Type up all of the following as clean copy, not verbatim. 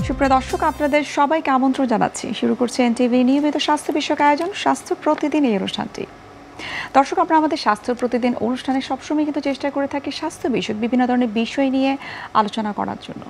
সুপ্রিয় দর্শক, আপনাদের সবাইকে আমন্ত্রণ জানাচ্ছি। শুরু করছে এনটিভি নিয়মিত স্বাস্থ্য বিষয়ক আয়োজন স্বাস্থ্য প্রতিদিন এই অনুষ্ঠানটি। দর্শক, আমরা আমাদের স্বাস্থ্য প্রতিদিন অনুষ্ঠানে সবসময় কিন্তু চেষ্টা করে থাকি স্বাস্থ্য বিষয়ক বিভিন্ন ধরনের বিষয় নিয়ে আলোচনা করার জন্য।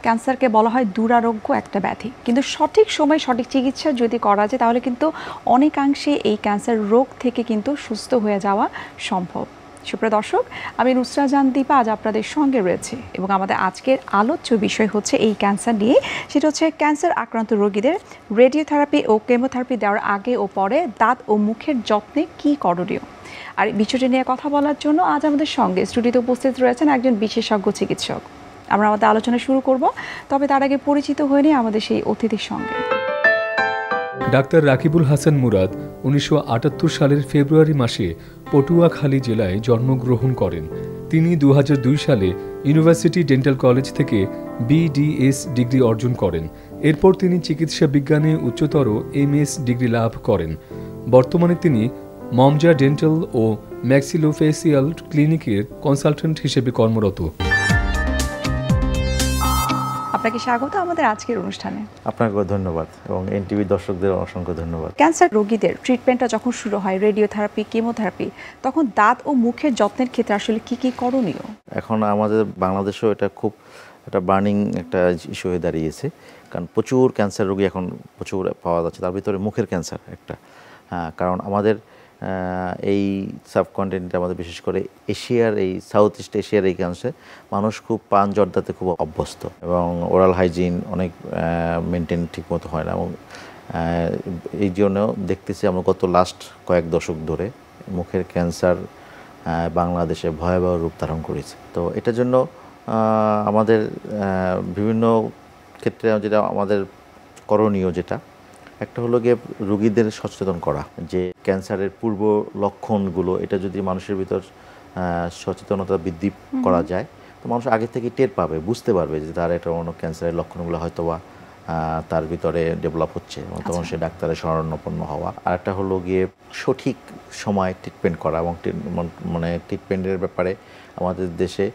ক্যান্সারকে বলা হয় দুরারোগ্য একটা ব্যাধি, কিন্তু সঠিক সময়ে সঠিক চিকিৎসা যদি করা যায় তাহলে কিন্তু অনেকাংশে এই ক্যান্সার রোগ থেকে কিন্তু সুস্থ হয়ে যাওয়া সম্ভব। সুপ্রিয় দর্শক, আমি নুসরা জান দীপা আজ আপনাদের সঙ্গে রয়েছে এবং আমাদের আজকের আলোচ্য বিষয় হচ্ছে এই ক্যান্সার নিয়ে। সেটা হচ্ছে ক্যান্সার আক্রান্ত রোগীদের রেডিওথেরাপি ও কেমোথেরাপি দেওয়ার আগে ও পরে দাঁত ও মুখের যত্নে কী করণীয়। আর এই বিষয়টি নিয়ে কথা বলার জন্য আজ আমাদের সঙ্গে স্টুডিওতে উপস্থিত রয়েছেন একজন বিশেষজ্ঞ চিকিৎসক। আমরা আমাদের আলোচনা শুরু করব, তবে তার আগে পরিচিত হয়ে নিই আমাদের সেই অতিথির সঙ্গে। ডাক্তার রাকিবুল হাসান মুরাদ 1978 সালের ফেব্রুয়ারি মাসে পটুয়াখালী জেলায় জন্মগ্রহণ করেন। তিনি 2002 সালে ইউনিভার্সিটি ডেন্টাল কলেজ থেকে BDS ডিগ্রি অর্জন করেন। এরপর তিনি চিকিৎসা বিজ্ঞানে উচ্চতর MS ডিগ্রি লাভ করেন। বর্তমানে তিনি মমজা ডেন্টাল ও ম্যাক্সিলোফেসিয়াল ক্লিনিকের কনসালটেন্ট হিসেবে কর্মরত। আপনাকে স্বাগত আমাদের আজকের অনুষ্ঠানে। আপনাকেও ধন্যবাদ এবং এনটিভি দর্শকদের অসংখ্য ধন্যবাদ। ক্যান্সার রোগীদের ট্রিটমেন্টটা যখন শুরু হয়, রেডিওথেরাপি, কেমোথেরাপি, তখন দাঁত ও মুখের যত্নের ক্ষেত্রে আসলে কি কি করণীয়? এখন আমাদের বাংলাদেশেও এটা খুব একটা বার্নিং একটা ইস্যু হয়ে দাঁড়িয়েছে, কারণ প্রচুর ক্যান্সার রোগী এখন প্রচুর পাওয়া যাচ্ছে, তার ভিতরে মুখের ক্যান্সার একটা। কারণ আমাদের এই সাবকন্টিনেন্টে আমাদের বিশেষ করে এশিয়ার এই সাউথ ইস্ট এশিয়ার এই ক্যান্সার মানুষ খুব পান জর্দাতে খুব অভ্যস্ত এবং ওরাল হাইজিন অনেক মেনটেন ঠিকমতো হয় না, এবং এই জন্য দেখতেছি আমরা গত লাস্ট কয়েক দশক ধরে মুখের ক্যান্সার বাংলাদেশে ভয়াবহ রূপ ধারণ করেছে। তো এটার জন্য আমাদের বিভিন্ন ক্ষেত্রে যেটা আমাদের করণীয়, যেটা একটা হলো গিয়ে রোগীদের সচেতন করা যে ক্যান্সারের পূর্ব লক্ষণগুলো, এটা যদি মানুষের ভিতর সচেতনতা বৃদ্ধি করা যায় তো মানুষ আগে থেকে টের পাবে, বুঝতে পারবে যে তার একটা অন্য ক্যান্সারের লক্ষণগুলো হয়তো বা তার ভিতরে ডেভেলপ হচ্ছে, তখন সে ডাক্তারের শরণাপন্ন হওয়া। আর একটা হলো গিয়ে সঠিক সময় ট্রিটমেন্ট করা, এবং মানে ট্রিটমেন্টের ব্যাপারে আমাদের দেশে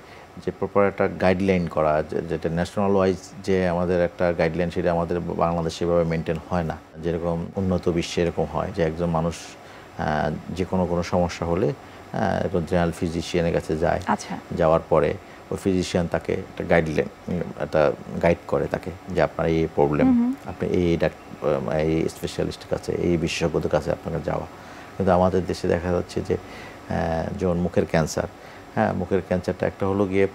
যে প্রপার একটা গাইডলাইন করা, যেটা ন্যাশনাল ওয়াইজ যে আমাদের একটা গাইডলাইন, সেটা আমাদের বাংলাদেশে সেভাবে মেনটেন হয় না। যেরকম উন্নত বিশ্বে এরকম হয় যে একজন মানুষ যে কোনো সমস্যা হলে জেনারেল ফিজিশিয়ানের কাছে যায়, যাওয়ার পরে ওই ফিজিশিয়ান তাকে একটা গাইডলাইন, একটা গাইড করে তাকে যে আপনার এই প্রবলেম, আপনি এই স্পেশালিস্টের কাছে, এই বিশেষজ্ঞদের কাছে আপনাকে যাওয়া। কিন্তু আমাদের দেশে দেখা যাচ্ছে যে যেমন মুখের ক্যান্সার, মুখের ক্যান্সারটা একটা হলো গিয়ে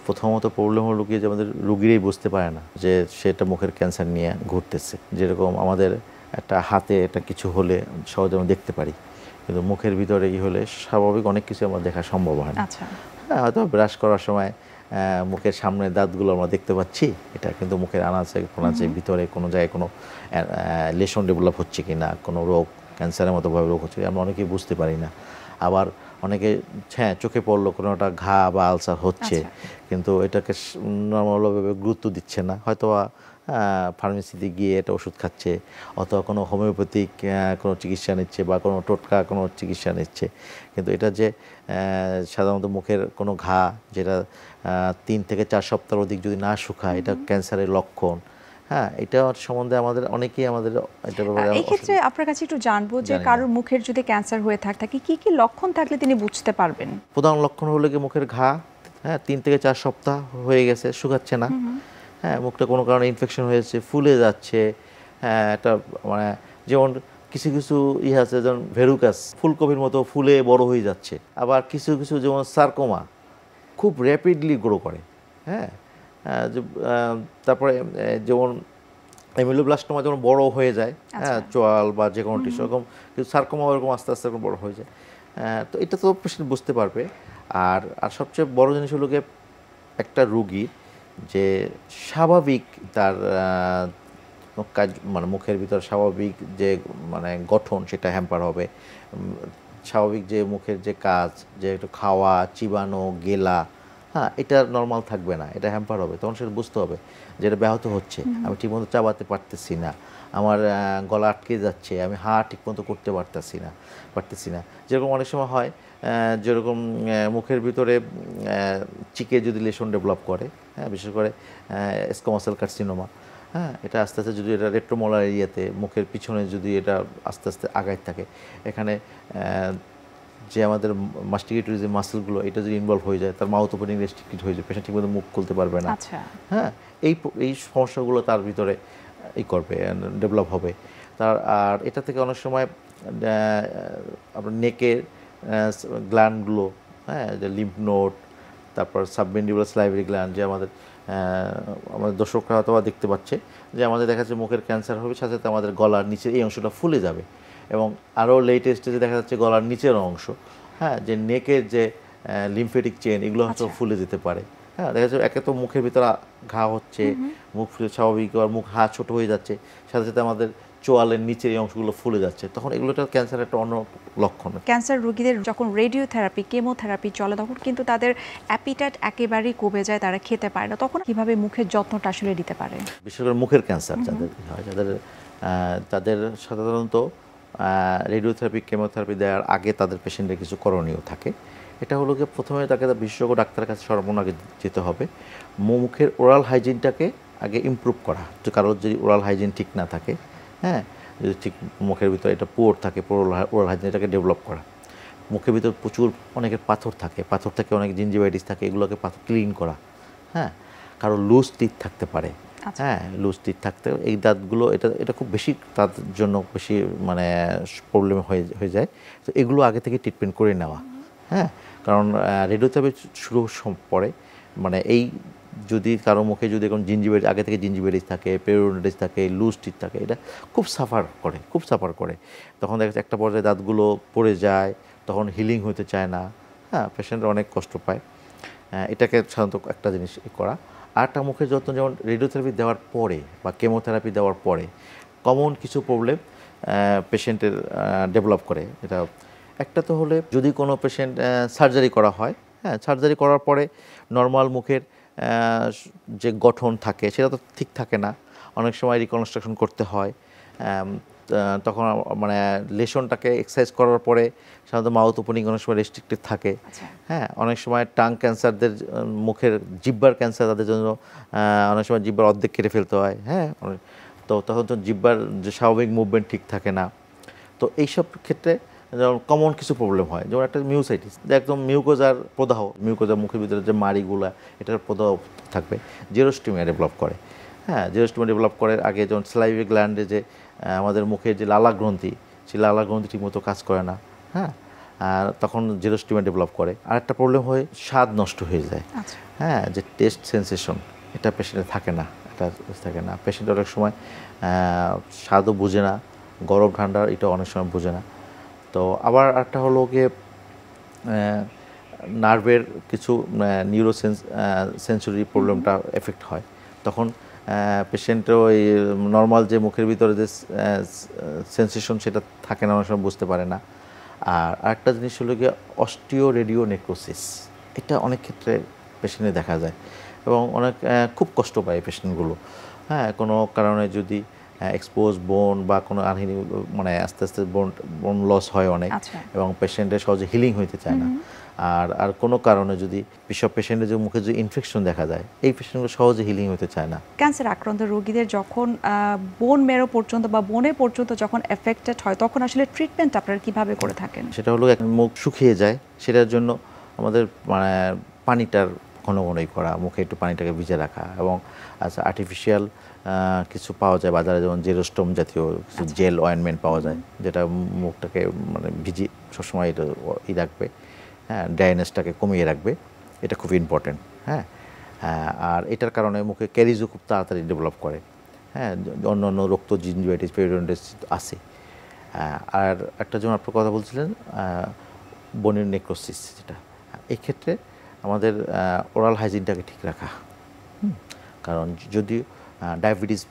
প্রথমত প্রবলেম হলো গিয়ে যে আমাদের রুগীরাই বুঝতে পারে না যে সেটা মুখের ক্যান্সার নিয়ে ঘুরতেছে। যেরকম আমাদের একটা হাতে একটা কিছু হলে সহজে আমরা দেখতে পারি, কিন্তু মুখের ভিতরে কি হলে স্বাভাবিক অনেক কিছু আমরা দেখা সম্ভব হয় না। হয়তো ব্রাশ করার সময় মুখের সামনের দাঁতগুলো আমরা দেখতে পাচ্ছি, এটা কিন্তু মুখের আনাচে কোনাচে ভিতরে কোনো জায়গায় কোনো লেশন ডেভেলপ হচ্ছে কি না, কোনো রোগ ক্যান্সারের মতো ভাবে রোগ হচ্ছে, আমরা অনেকেই বুঝতে পারি না। আবার অনেকে চোখে পড়লো কোনো একটা ঘা বা আলসার হচ্ছে, কিন্তু এটাকে নর্মালভাবে গুরুত্ব দিচ্ছে না, হয়তো ফার্মেসিতে গিয়ে এটা ওষুধ খাচ্ছে, অথবা কোনো হোমিওপ্যাথিক কোনো চিকিৎসা নিচ্ছে বা কোনো টোটকা কোনো চিকিৎসা নিচ্ছে। কিন্তু এটা যে সাধারণত মুখের কোনো ঘা যেটা 3 থেকে 4 সপ্তাহ অধিক যদি না শুকায়, এটা ক্যান্সারের লক্ষণ। এটা সম্বন্ধে আমাদের অনেকেই আমাদের এটা ব্যাপারে এই ক্ষেত্রে আপনার কাছে একটু জানবো যে কারোর মুখের যদি ক্যান্সার হয়ে থাকে কি কি লক্ষণ থাকলে তিনি বুঝতে পারবেন? প্রধান লক্ষণ হলো কি মুখের ঘা 3 থেকে 4 সপ্তাহ হয়ে গেছে, শুকাচ্ছে না, মুখটা কোনো কারণে ইনফেকশন হয়েছে, ফুলে যাচ্ছে, এটা মানে যেমন কিছু কিছু আছে যেমন ভেরুকাস, ফুলকপির মতো ফুলে বড় হয়ে যাচ্ছে। আবার কিছু কিছু যেমন সার্কোমা খুব র্যাপিডলি গ্রো করে, তারপরে যেমন এমিলোব্লাস্টোমা যেমন বড় হয়ে যায়, চোয়াল বা যে কোনো টিস্যু, এরকম কিন্তু সার্কোমা এরকম আস্তে আস্তে এরকম বড় হয়ে যায়। তো এটা তো পেশেন্ট বুঝতে পারবে। আর সবচেয়ে বড় জিনিস হলো গিয়ে একটা রুগী যে স্বাভাবিক তার কাজ, মানে মুখের ভিতর স্বাভাবিক যে মানে গঠন সেটা হ্যাম্পার হবে, স্বাভাবিক যে মুখের যে কাজ, যে একটু খাওয়া, চিবানো, গেলা, এটা নর্মাল থাকবে না, এটা হ্যাম্পার হবে। তখন সেটা বুঝতে হবে যে এটা ব্যাহত হচ্ছে, আমি ঠিকমতো চাবাতে পারতেছি না, আমার গলা আটকে যাচ্ছে, আমি ঠিকমতো করতে পারতেছি না। যেরকম অনেক সময় হয় যেরকম মুখের ভিতরে চিকে যদি লেশন ডেভেলপ করে, হ্যাঁ, বিশেষ করে স্কোমাসাল কার্সিনোমা, হ্যাঁ, এটা আস্তে আস্তে যদি এটা রেট্রোমোলার এরিয়াতে মুখের পিছনে যদি এটা আস্তে আস্তে আগায় থাকে, এখানে যে আমাদের মাস্টিকেটরি যে মাসেলগুলো এটা যদি ইনভলভ হয়ে যায়, তার মাউথ ওপেনিং রেস্ট্রিক্টেড হয়ে যায়, পেশেন্ট ঠিকমতো মুখ খুলতে পারবে না। হ্যাঁ, এই সমস্যাগুলো তার ভিতরে করবে, ডেভেলপ হবে তার। আর এটা থেকে অনেক সময় আপনার নেকের গ্ল্যান্ডগুলো, হ্যাঁ, যে লিম্ফ নোড, তারপর সাবমেন্ডিবুলার স্লাইভারি গ্ল্যান্ড, যে আমাদের দর্শকরা হয়তো দেখতে পাচ্ছে যে আমাদের দেখা যাচ্ছে মুখের ক্যান্সার হবে, সাথে সাথে আমাদের গলার নিচের এই অংশটা ফুলে যাবে, এবং আরও লেটেস্টে যে দেখা যাচ্ছে গলার নিচের অংশ, হ্যাঁ, যে নেকের যে লিম্ফেটিক চেন, এগুলো হয়তো ফুলে যেতে পারে। হ্যাঁ, দেখা যাচ্ছে একে তো মুখের ভিতরে ঘা হচ্ছে, মুখ স্বাভাবিক, আর মুখ হা ছোট হয়ে যাচ্ছে, সাথে সাথে আমাদের চোয়ালের নিচের এই অংশগুলো ফুলে যাচ্ছে, তখন এগুলো একটা ক্যান্সারের একটা অন্য লক্ষণ। ক্যান্সার রোগীদের যখন রেডিওথেরাপি, কেমোথেরাপি চলে, তখন কিন্তু তাদের অ্যাপিটাইট একেবারেই কমে যায়, তারা খেতে পারে না, তখন কিভাবে মুখের যত্নটা আসলে দিতে পারে? বিশেষ করে মুখের ক্যান্সার যাদের হয়, তাদের সাধারণত রেডিওথেরাপি, কেমোথেরাপি দেওয়ার আগে তাদের পেশেন্টের কিছু করণীয় থাকে। এটা হলো গিয়ে প্রথমে তাকে বিশেষজ্ঞ ডাক্তারের কাছে সর্বপ্রথম আগে যেতে হবে। মুখের ওরাল হাইজিনটাকে আগে ইমপ্রুভ করা, যে কারোর যদি ওরাল হাইজিন ঠিক না থাকে, হ্যাঁ, যদি ঠিক মুখের ভিতরে এটা পোর থাকে, ওরাল হাইজিন, এটাকে ডেভেলপ করা। মুখের ভিতরে প্রচুর অনেকের পাথর থাকে, অনেক জিঞ্জিভাইটিস থাকে, এগুলোকে পাথর ক্লিন করা। হ্যাঁ, কারো লুজ টিথ থাকতে পারে, হ্যাঁ, লুজ টিথ থাকতে, এই দাঁতগুলো এটা খুব বেশি তাদের জন্য বেশি মানে প্রবলেম হয়ে যায়। তো এগুলো আগে থেকে ট্রিটমেন্ট করে নেওয়া, হ্যাঁ, কারণ রেডিওথেরাপি শুরু পরে মানে এই যদি কারো মুখে যদি এখন জিঞ্জিভাইটিস, আগে থেকে জিঞ্জিভাইটিস থাকে, পেরিওডন্টাইটিস থাকে, লুজ টিথ থাকে, এটা খুব সাফার করে। তখন দেখা যাচ্ছে একটা পর্যায়ে দাঁতগুলো পড়ে যায়, তখন হিলিং হতে চায় না, হ্যাঁ, পেশেন্টরা অনেক কষ্ট পায়। এটাকে সাধারণত একটা জিনিস করা। আরটা মুখের যত্ন, যেমন রেডিওথেরাপি দেওয়ার পরে বা কেমোথেরাপি দেওয়ার পরে কমন কিছু প্রবলেম পেশেন্টের ডেভেলপ করে। এটা একটা তো হলে যদি কোনো পেশেন্ট সার্জারি করা হয়, হ্যাঁ, সার্জারি করার পরে নর্মাল মুখের যে গঠন থাকে সেটা তো ঠিক থাকে না, অনেক সময় রিকনস্ট্রাকশন করতে হয়। তখন মানে লেশনটাকে এক্সারসাইজ করার পরে সাধারণত মাউথ ওপেনিং অনেক সময় রেস্ট্রিক্টেড থাকে। হ্যাঁ, অনেক সময় টাং ক্যান্সারদের, মুখের জিহ্বার ক্যান্সার, তাদের জন্য অনেক সময় জিহ্বার অর্ধেক কেটে ফেলতে হয়। হ্যাঁ, তো তখন তো জিহ্বার যে স্বাভাবিক মুভমেন্ট ঠিক থাকে না। তো এইসব ক্ষেত্রে যেমন কমন কিছু প্রবলেম হয়, যেমন একটা মিউসাইটিস, যে একদম মিউকোজার প্রদাহ, মিউকোজার মুখের ভিতরে যে মাড়িগুলা, এটার প্রদাহ থাকবে, জেরোস্টোমিয়া ডেভেলপ করে। হ্যাঁ, জেরোস্টোমিয়া ডেভেলপ করার আগে যেমন স্লাইভারি গ্ল্যান্ডে যে আমাদের মুখের যে লালা গ্রন্থি, সেই লালা গ্রন্থি ঠিকমতো কাজ করে না, হ্যাঁ, আর তখন জেরোস্টোমিয়া ডেভেলপ করে। আর একটা প্রবলেম হয়, স্বাদ নষ্ট হয়ে যায়। হ্যাঁ, যে টেস্ট সেন্সেশন, এটা পেশেন্টের থাকে না, পেশেন্ট অনেক সময় স্বাদও বুঝে না, গরম ঠান্ডা এটা অনেক সময় বুঝে না। তো আবার একটা হলো গিয়ে নার্ভের কিছু সেন্সরি প্রবলেমটা এফেক্ট হয়, তখন পেশেন্টও ওই নর্মাল যে মুখের ভিতরে যে সেন্সেশন সেটা থাকে না, অনেক সময় বুঝতে পারে না। আর আরেকটা জিনিস হলো গিয়ে অস্টিও রেডিও নেক্রোসিস, এটা অনেক ক্ষেত্রে পেশেন্টে দেখা যায় এবং অনেক খুব কষ্ট পায় পেশেন্টগুলো। হ্যাঁ, কোনো কারণে যদি এক্সপোজ বোন বা কোনো আনহিলি, মানে আস্তে আস্তে বোন লস হয় অনেক, এবং পেশেন্টের সহজে হিলিং হইতে চায় না। আর কোনো কারণে যদি পেশেন্টের যে মুখে যে ইনফেকশন দেখা যায়, এই পেশেন্টগুলো সহজে হিলিং হতে চায় না। ক্যান্সার আক্রান্ত রোগীদের যখন বোন মেরো পর্যন্ত বা বোনে পর্যন্ত যখন এফেক্টেড হয়, তখন আসলে ট্রিটমেন্ট আপনারা কিভাবে করে থাকেন? সেটা হলো মুখ শুকিয়ে যায়, সেটার জন্য আমাদের মানে পানিটার ঘনঘনই করা, মুখে একটু পানিটাকে ভিজে রাখা, এবং আচ্ছা আর্টিফিশিয়াল কিছু পাওয়া যায় বাজারে, যেমন জেরোস্টোম জাতীয় কিছু জেল অয়েনমেন্ট পাওয়া যায়, যেটা মুখটাকে মানে ভিজি সবসময় এটা রাখবে, হ্যাঁ, ড্রাইনেসটাকে কমিয়ে রাখবে, এটা খুব ইম্পর্টেন্ট। হ্যাঁ, আর এটার কারণে মুখে ক্যারিজও খুব তাড়াতাড়ি ডেভেলপ করে। হ্যাঁ, অন্য অন্য রক্ত জিঞ্জিভাইটিস, পেরিওডন্টাইটিস আছে। আর একটা যেমন আপনার কথা বলছিলেন বোনের নেক্রোসিস, যেটা এই ক্ষেত্রে আমাদের ওরাল হাইজিনটাকে ঠিক রাখা, কারণ যদি ডায়াবেটিস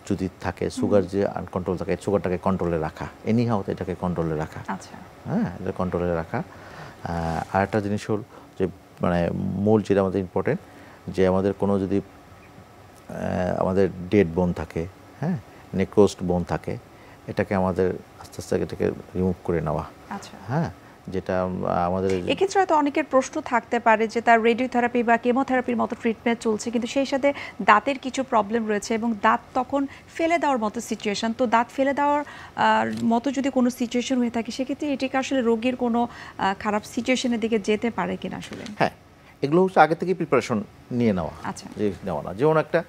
যদি থাকে, সুগার যে আনকন্ট্রোল থাকে, সুগারটাকে কন্ট্রোলে রাখা, এনি হাউতে এটাকে কন্ট্রোলে রাখা। হ্যাঁ, এটা কন্ট্রোলে রাখা। আর একটা জিনিস হল যে মানে মূল যেটা আমাদের ইম্পর্টেন্ট, যে আমাদের কোনো যদি আমাদের ডেড বোন থাকে, হ্যাঁ, নেক্রোসড বোন থাকে, এটাকে আমাদের আস্তে আস্তে এটাকে রিমুভ করে নেওয়া। হ্যাঁ, যেটা আমাদের এক্ষেত্রে হয়তো অনেকের প্রশ্ন থাকতে পারে যে তার রেডিওথেরাপি বা কেমোথেরাপির মতো ট্রিটমেন্ট চলছে, কিন্তু সেই সাথে দাঁতের কিছু প্রবলেম রয়েছে এবং দাঁত তখন ফেলে দেওয়ার মতো সিচুয়েশন। তো দাঁত ফেলে দেওয়ার মতো যদি কোনো সিচুয়েশন হয়ে থাকে, সেক্ষেত্রে এটিকে আসলে রোগীর কোনো খারাপ সিচুয়েশনের দিকে যেতে পারে কিনা আসলে? হ্যাঁ, এগুলো হচ্ছে আগে থেকে প্রিপারেশন নিয়ে নেওয়া, আচ্ছা, যে নেওয়া না। যেমন একটা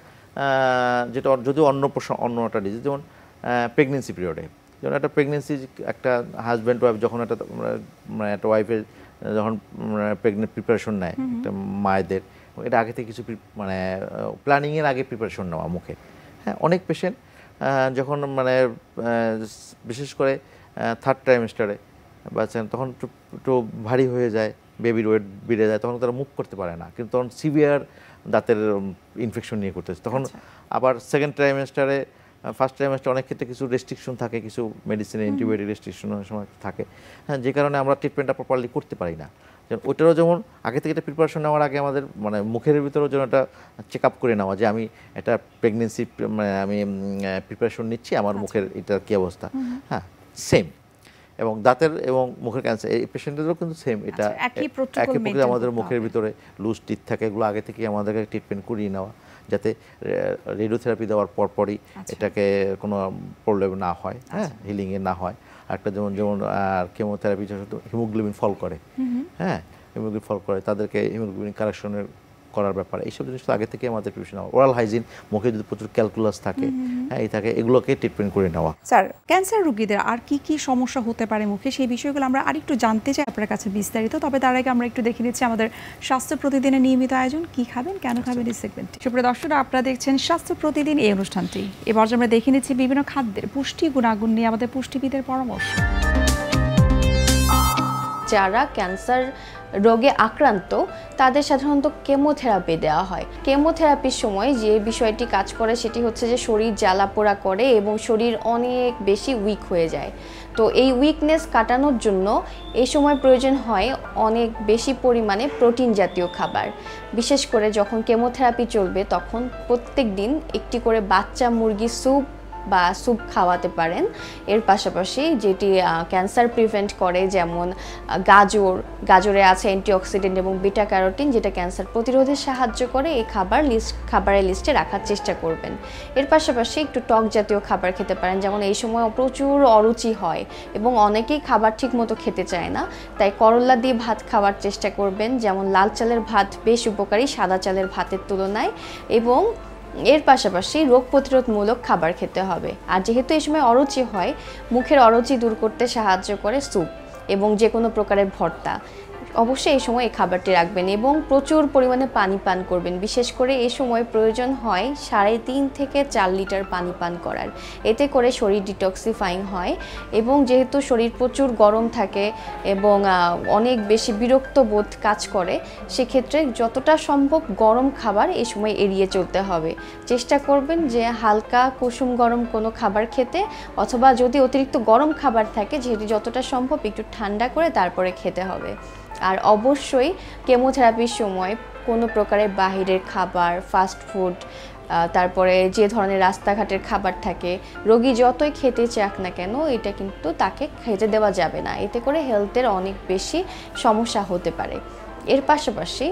যেটা যদি অন্য একটা ডিজিজ, যেমন প্রেগনেন্সি পিরিয়ডে, যেমন একটা প্রেগনেন্সি, একটা হাজব্যান্ড ওয়াইফ যখন একটা ওয়াইফের যখন প্রেগনেন্ট প্রিপারেশন নেয় একটা মায়েদের, এটা আগে থেকে কিছু প্ল্যানিংয়ের আগে প্রিপারেশন নেওয়া মুখে। হ্যাঁ, অনেক পেশেন্ট যখন বিশেষ করে থার্ড ট্রাইমেস্টারে বাচ্চা তখন একটু ভারী হয়ে যায়, বেবির ওয়েট বেড়ে যায়, তখন তারা মুভ করতে পারে না, কিন্তু তখন সিভিয়ার দাঁতের ইনফেকশন নিয়ে করতেছে। তখন আবার সেকেন্ড ট্রাইমেস্টারে, ফার্স্ট ট্রাইমেস্টারে অনেক ক্ষেত্রে কিছু রেস্ট্রিকশন থাকে, কিছু মেডিসিনের অ্যান্টিবায়োটিক রেস্ট্রিকশন অনেক সময় থাকে। হ্যাঁ, যে কারণে আমরা ট্রিটমেন্টটা প্রপারলি করতে পারি না। ওইটারও যেমন আগে থেকে একটা প্রিপারেশন নেওয়ার আগে আমাদের মুখের ভিতরেও যেন একটা চেক আপ করে নেওয়া, যে আমি একটা প্রেগনেন্সি আমি প্রিপারেশন নিচ্ছি, আমার মুখের এটার কী অবস্থা। হ্যাঁ, সেম। এবং দাঁতের এবং মুখের ক্যান্সার এই পেশেন্টদেরও কিন্তু সেম, এটা একই প্রক্রিয়া। আমাদের মুখের ভিতরে লুজ টিথ থাকে, এগুলো আগে থেকে আমাদেরকে ট্রিটমেন্ট করিয়ে নেওয়া, যাতে রেডিওথেরাপি দেওয়ার পরপরই এটাকে কোনো প্রবলেম না হয়, হ্যাঁ, হিলিংয়ে না হয়। একটা যেমন কেমোথেরাপি হিমোগ্লোবিন ফল করে, হ্যাঁ, হিমোগ্লোবিন ফল করে, তাদেরকে হিমোগ্লোবিন কারেকশনের করার ব্যাপারে এইসব জিনিস তো আগে থেকে আমাদের প্রিপারেশন নেওয়া। ওরাল হাইজিন, মুখে যদি প্রচুর ক্যালকুলাস থাকে, হ্যাঁ, এই থাকে, এগুলোকে ট্রিটমেন্ট করে নেওয়া। স্যার, ক্যান্সার রোগীদের আর কি কি সমস্যা হতে পারে মুখে, সেই বিষয়গুলো আমরা আরেকটু জানতে চাই আপনার কাছে বিস্তারিত। তবে তার আগে আমরা একটু দেখে নিচ্ছি আমাদের স্বাস্থ্য প্রতিদিনের নিয়মিত আয়োজন, কি খাবেন কেন খাবেন এই সেগমেন্টটি। সুপ্রিয় দর্শকরা, আপনারা দেখছেন স্বাস্থ্য প্রতিদিন এই অনুষ্ঠানটি। এবার আমরা দেখে নিচ্ছি বিভিন্ন খাদ্যের পুষ্টি গুণাগুণ নিয়ে আমাদের পুষ্টিবিদের পরামর্শ। যারা ক্যান্সার রোগে আক্রান্ত তাদের সাধারণত কেমোথেরাপি দেওয়া হয়। কেমোথেরাপির সময় যে বিষয়টি কাজ করে সেটি হচ্ছে যে শরীর জ্বালাপোড়া করে এবং শরীর অনেক বেশি উইক হয়ে যায়। তো এই উইকনেস কাটানোর জন্য এই সময় প্রয়োজন হয় অনেক বেশি পরিমাণে প্রোটিন জাতীয় খাবার। বিশেষ করে যখন কেমোথেরাপি চলবে তখন প্রত্যেক দিন একটি করে বাচ্চা মুরগির স্যুপ খাওয়াতে পারেন। এর পাশাপাশি যেটি ক্যান্সার প্রিভেন্ট করে, যেমন গাজরে আছে অ্যান্টিঅক্সিডেন্ট এবং বিটা ক্যারোটিন, যেটা ক্যান্সার প্রতিরোধে সাহায্য করে, এই খাবারের লিস্টে রাখার চেষ্টা করবেন। এর পাশাপাশি একটু টক জাতীয় খাবার খেতে পারেন, যেমন এই সময় প্রচুর অরুচি হয় এবং অনেকেই খাবার ঠিক মতো খেতে চায় না, তাই করলা দিয়ে ভাত খাওয়ার চেষ্টা করবেন। যেমন লাল চালের ভাত বেশ উপকারী সাদা চালের ভাতের তুলনায়, এবং এর পাশাপাশি রোগ প্রতিরোধমূলক খাবার খেতে হবে। আর যেহেতু এই সময় অরুচি হয়, মুখের অরুচি দূর করতে সাহায্য করে স্যুপ এবং যে কোনো প্রকারের ভর্তা। অবশ্যই এই সময় এই খাবারটি রাখবেন এবং প্রচুর পরিমাণে পানি পান করবেন। বিশেষ করে এই সময় প্রয়োজন হয় 3.5 থেকে 4 লিটার পানি পান করার। এতে করে শরীর ডিটক্সিফাইং হয় এবং যেহেতু শরীর প্রচুর গরম থাকে এবং অনেক বেশি বিরক্ত বোধ কাজ করে, সেক্ষেত্রে যতটা সম্ভব গরম খাবার এই সময় এড়িয়ে চলতে হবে। চেষ্টা করবেন যে হালকা কুসুম গরম কোনো খাবার খেতে, অথবা যদি অতিরিক্ত গরম খাবার থাকে যেটি যতটা সম্ভব একটু ঠান্ডা করে তারপরে খেতে হবে। আর অবশ্যই কেমোথেরাপির সময় কোনো প্রকারের বাহিরের খাবার, ফাস্ট ফুড, তারপরে যে ধরনের রাস্তাঘাটের খাবার থাকে, রোগী যতই খেতে চাক না কেন এটা কিন্তু তাকে খেতে দেওয়া যাবে না, এতে করে হেলথের অনেক বেশি সমস্যা হতে পারে। এর পাশাপাশি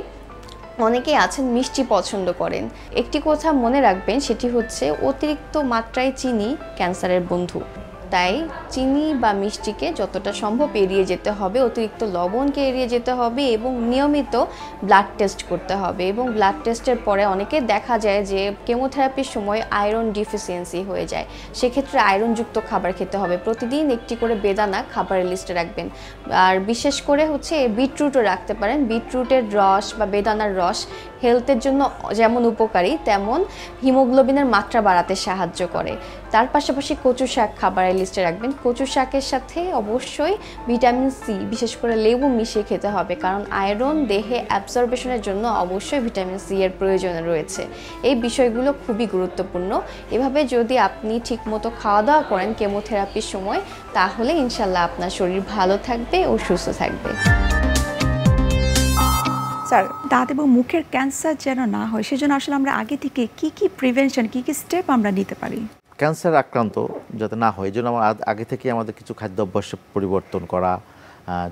অনেকেই আছেন মিষ্টি পছন্দ করেন। একটি কথা মনে রাখবেন, সেটি হচ্ছে অতিরিক্ত মাত্রায় চিনি ক্যান্সারের বন্ধু। তাই চিনি বা মিষ্টিকে যতটা সম্ভব এড়িয়ে যেতে হবে, অতিরিক্ত লবণকে এড়িয়ে যেতে হবে এবং নিয়মিত ব্লাড টেস্ট করতে হবে। এবং ব্লাড টেস্টের পরে অনেকে দেখা যায় যে কেমোথেরাপির সময় আয়রন ডিফিসিয়েন্সি হয়ে যায়, সেক্ষেত্রে আয়রনযুক্ত খাবার খেতে হবে। প্রতিদিন একটি করে বেদানা খাবারের লিস্টে রাখবেন। আর বিশেষ করে হচ্ছে বিটরুটও রাখতে পারেন। বিটরুটের রস বা বেদানার রস হেলথের জন্য যেমন উপকারী, তেমন হিমোগ্লোবিনের মাত্রা বাড়াতে সাহায্য করে। তার পাশাপাশি কচু শাক খাবারের লিস্টে রাখবেন। কচু শাকের সাথে অবশ্যই ভিটামিন সি, বিশেষ করে লেবু মিশিয়ে খেতে হবে, কারণ আয়রন দেহে অ্যাবজর্বেশনের জন্য অবশ্যই ভিটামিন সি এর প্রয়োজন রয়েছে। এই বিষয়গুলো খুবই গুরুত্বপূর্ণ। এভাবে যদি আপনি ঠিকমতো খাওয়া দাওয়া করেন কেমোথেরাপির সময়, তাহলে ইনশাল্লাহ আপনার শরীর ভালো থাকবে ও সুস্থ থাকবে। স্যার, দাঁত এবং মুখের ক্যান্সার যেন না হয় সেজন্য আসলে আমরা আগে থেকে কি কি প্রিভেনশন, কি কি স্টেপ আমরা নিতে পারি? ক্যান্সার আক্রান্ত যাতে না হয় এই জন্য আগে থেকে আমাদের কিছু খাদ্য অভ্যাস পরিবর্তন করা,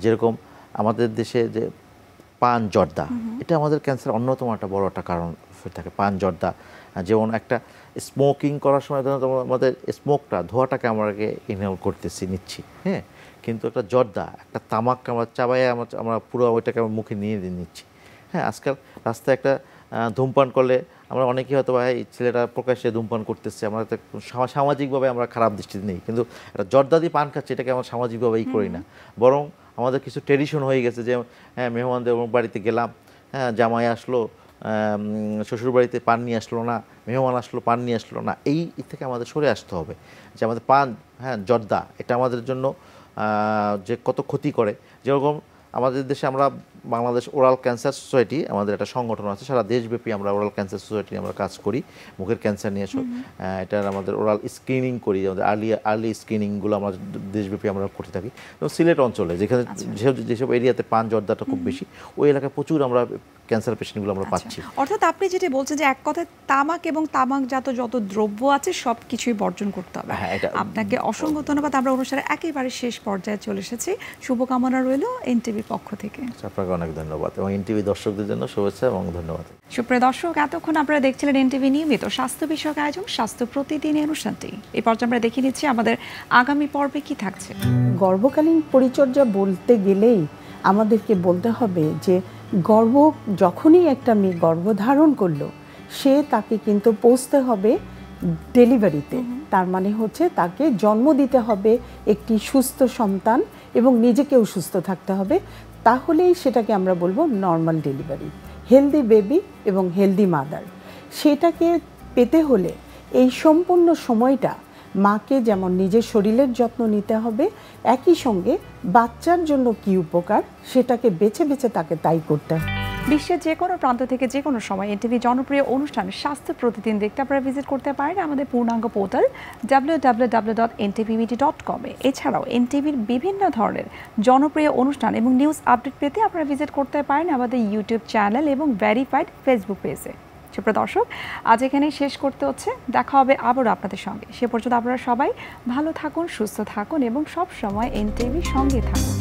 যেরকম আমাদের দেশে যে পান জর্দা, এটা আমাদের ক্যান্সার অন্যতম একটা বড় একটা কারণ হয়ে থাকে। পান জর্দা, যেমন একটা স্মোকিং করার সময় আমাদের স্মোকটা, ধোঁয়াটাকে আমরা ইনহেল করতেছি, নিচ্ছি, হ্যাঁ, কিন্তু একটা জর্দা, একটা তামাককে আমরা চাবাই আমরা পুরো ওইটাকে আমরা মুখে নিয়ে নিচ্ছি। হ্যাঁ, আজকাল রাস্তায় একটা ধূমপান করলে আমরা অনেকেই হয়তো এই ছেলেটা প্রকাশ্যে ধূমপান করতেছে, আমরা সামাজিকভাবে আমরা খারাপ দৃষ্টিতে নেই, কিন্তু একটা জর্দা দিয়ে পান খাচ্ছে এটাকে আমরা সামাজিকভাবেই করি না, বরং আমাদের কিছু ট্রেডিশন হয়ে গেছে যে হ্যাঁ মেহমানদের বাড়িতে গেলাম, হ্যাঁ জামাই আসলো, শ্বশুরবাড়িতে পান নিয়ে আসলো না, মেহমান আসলো পান নিয়ে আসলো না, এই থেকে আমাদের সরে আসতে হবে। যে আমাদের পান, হ্যাঁ জর্দা, এটা আমাদের জন্য যে কত ক্ষতি করে। যেরকম আমাদের দেশে আমরা বাংলাদেশ ওরাল ক্যান্সার সোসাইটি, আমাদের একটা সংগঠন আছে, সারা দেশব্যাপী আমরা ওরাল ক্যান্সার সোসাইটি আমরা কাজ করি মুখের ক্যান্সার নিয়ে। এটার আমাদের ওরাল স্ক্রিনিং করি, আমাদের আর্লি স্ক্রিনিংগুলো আমরা দেশব্যাপী আমরা করতে থাকি। এবং সিলেট অঞ্চলে যেখানে যেসব এরিয়াতে পান জর্দাটা খুব বেশি, ওই এলাকায় প্রচুর আমরা ক্যান্সার পেশেন্টগুলো আমরা পাচ্ছি। অর্থাৎ আপনি যেটা বলছেন যে এক কথায় তামাক এবং তামাকজাত যত দ্রব্য আছে সব কিছুই বর্জন করতে হবে। আপনাকে অসংখ্য ধন্যবাদ। আমরা অনুষ্ঠানের একেবারে শেষ পর্যায়ে চলে এসেছি। শুভকামনা রইল এনটিভির পক্ষ থেকে। আপনাকে অনেক ধন্যবাদ এবং এনটিভি দর্শকদের জন্য শুভেচ্ছা এবং ধন্যবাদ। সুপ্রিয় দর্শক, এতক্ষণ আপনারা দেখছিলেন এনটিভি নিয়মিত স্বাস্থ্য বিষয়ক আয়োজন স্বাস্থ্য প্রতিদিন অনুষ্ঠানটি। এই পর্যায়ে আমরা দেখে নিচ্ছি আমাদের আগামী পর্বে কি থাকছে। গর্ভকালীন পরিচর্যা বলতে গেলেই আমাদেরকে বলতে হবে যে যখনই একটা মেয়ে গর্ভধারণ করলো, তাকে কিন্তু পৌঁছতে হবে ডেলিভারিতে। তার মানে হচ্ছে তাকে জন্ম দিতে হবে একটি সুস্থ সন্তান এবং নিজেকেও সুস্থ থাকতে হবে, তাহলেই সেটাকে আমরা বলবো নর্মাল ডেলিভারি, হেলদি বেবি এবং হেলদি মাদার। সেটাকে পেতে হলে এই সম্পূর্ণ সময়টা মাকে যেমন নিজের শরীরের যত্ন নিতে হবে, একই সঙ্গে বাচ্চার জন্য কি উপকার সেটাকে বেছে বেছে তাকে তাই করতে হবে। বিশ্বের যে কোনো প্রান্ত থেকে যে কোনো সময় এনটিভি জনপ্রিয় অনুষ্ঠান স্বাস্থ্য প্রতিদিন দেখতে আপনারা ভিজিট করতে পারেন আমাদের পূর্ণাঙ্গ পোর্টাল www.ntvmedia.com এ। এছাড়াও এনটিভির বিভিন্ন ধরনের জনপ্রিয় অনুষ্ঠান এবং নিউজ আপডেট পেতে আপনারা ভিজিট করতে পারেন আমাদের ইউটিউব চ্যানেল এবং ভেরিফাইড ফেসবুক পেজে। সুপ্রিয় দর্শক, আজ এখানেই শেষ করতে হচ্ছে। দেখা হবে আবারও আপনাদের সঙ্গে। সে পর্যন্ত আপনারা সবাই ভালো থাকুন, সুস্থ থাকুন এবং সব সময় এনটিভির সঙ্গে থাকুন।